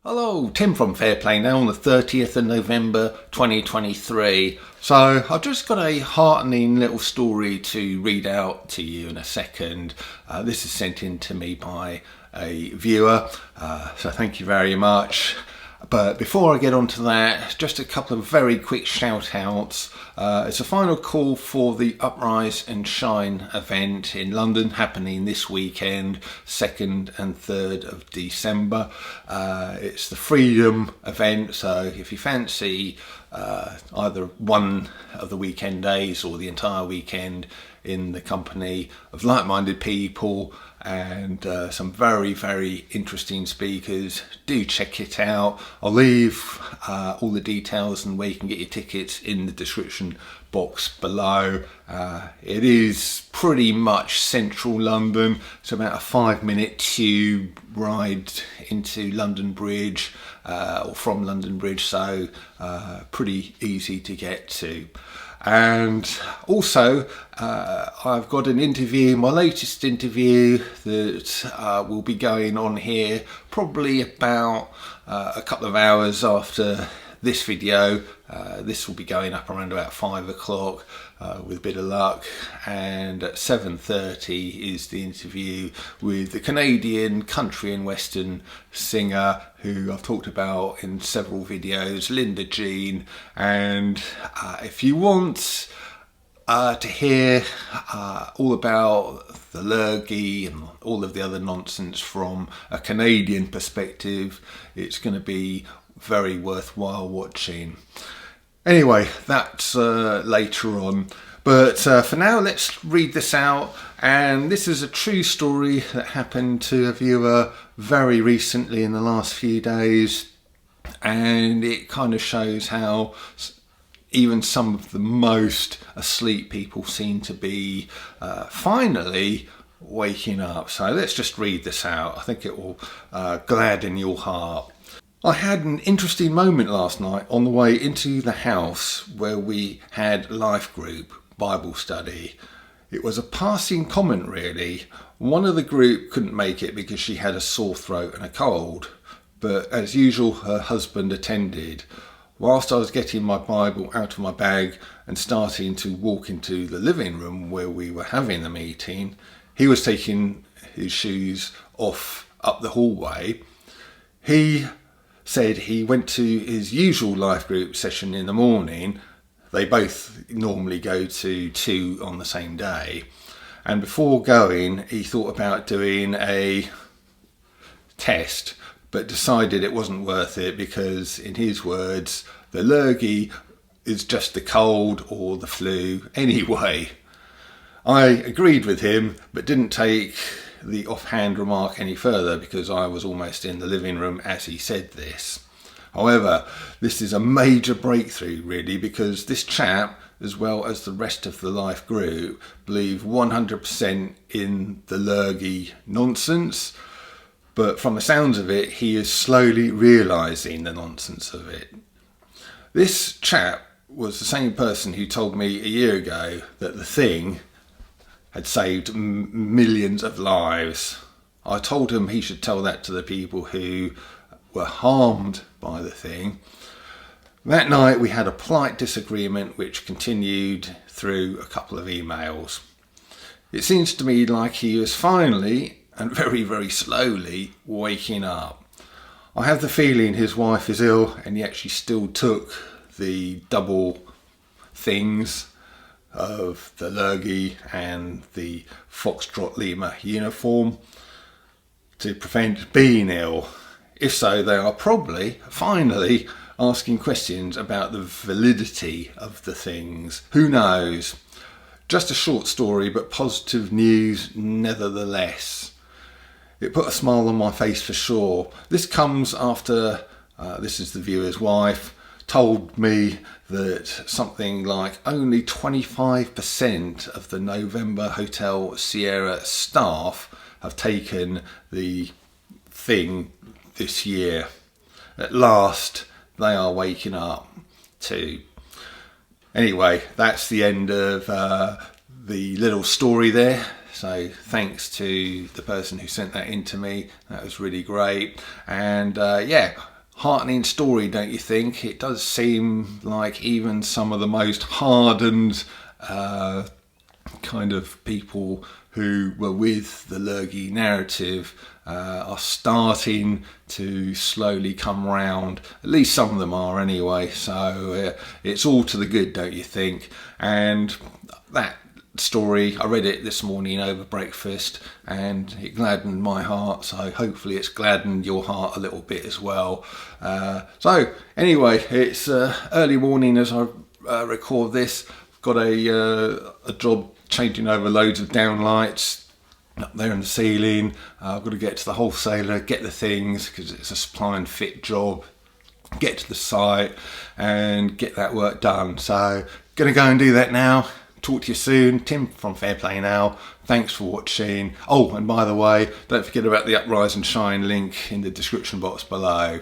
Hello, Tim from Fairplay now on the 30th of November 2023. So I've just got a heartening little story to read out to you in a second. This is sent in to me by a viewer, so thank you very much. But before I get on to that, just a couple of very quick shout outs. It's a final call for the Uprise and Shine event in London happening this weekend, 2nd and 3rd of December. It's the Freedom event, so if you fancy either one of the weekend days or the entire weekend in the company of like-minded people and some very, very interesting speakers, do check it out. I'll leave all the details and where you can get your tickets in the description box below. It is pretty much central London. It's about a 5-minute tube ride into London Bridge or from London Bridge, so pretty easy to get to. And also, I've got an interview, my latest interview, that will be going on here probably about a couple of hours after this video. This will be going up around about 5 o'clock with a bit of luck, and at 7:30 is the interview with the Canadian country and western singer who I've talked about in several videos, Linda Jean. And if you want to hear all about the lurgy and all of the other nonsense from a Canadian perspective, it's going to be very worthwhile watching. Anyway, that's later on. But for now, let's read this out. And this is a true story that happened to a viewer very recently in the last few days. And it kind of shows how even some of the most asleep people seem to be finally waking up. So let's just read this out. I think it will gladden your heart. I had an interesting moment last night on the way into the house where we had life group Bible study. It was a passing comment really. One of the group couldn't make it because she had a sore throat and a cold, but as usual her husband attended. Whilst I was getting my Bible out of my bag and starting to walk into the living room where we were having the meeting, he was taking his shoes off up the hallway. He said he went to his usual life group session in the morning. They both normally go to 2 on the same day. And before going, he thought about doing a test, but decided it wasn't worth it because, in his words, the lurgy is just the cold or the flu anyway. I agreed with him, but didn't take the offhand remark any further because I was almost in the living room as he said this. However, this is a major breakthrough really, because this chap, as well as the rest of the life group, believe 100% in the lurgy nonsense, but from the sounds of it, he is slowly realising the nonsense of it. This chap was the same person who told me a year ago that the thing had saved millions of lives. I told him he should tell that to the people who were harmed by the thing. That night we had a polite disagreement which continued through a couple of emails. It seems to me like he was finally, and very, very slowly, waking up. I have the feeling his wife is ill and yet she still took the double things of the lurgy and the Foxtrot Lima uniform to prevent being ill. If so, they are probably finally asking questions about the validity of the things. Who knows? Just a short story, but positive news nevertheless. It put a smile on my face for sure. This comes after, this is the viewer's wife, told me that something like only 25% of the November Hotel Sierra staff have taken the thing this year. At last, they are waking up too. Anyway, that's the end of the little story there. So thanks to the person who sent that in to me. That was really great. And yeah, heartening story, don't you think? It does seem like even some of the most hardened kind of people who were with the Lurgy narrative are starting to slowly come round. At least some of them are anyway. So it's all to the good, don't you think? And that story, I read it this morning over breakfast and it gladdened my heart, so hopefully it's gladdened your heart a little bit as well. So anyway, it's early morning as I record this. Got a job changing over loads of downlights up there in the ceiling. I've got to get to the wholesaler, get the things, because it's a supply and fit job, get to the site and get that work done. So gonna go and do that now. Talk to you soon. Tim from Fair Play Now. Thanks for watching. Oh, and by the way, don't forget about the Uprise and Shine link in the description box below.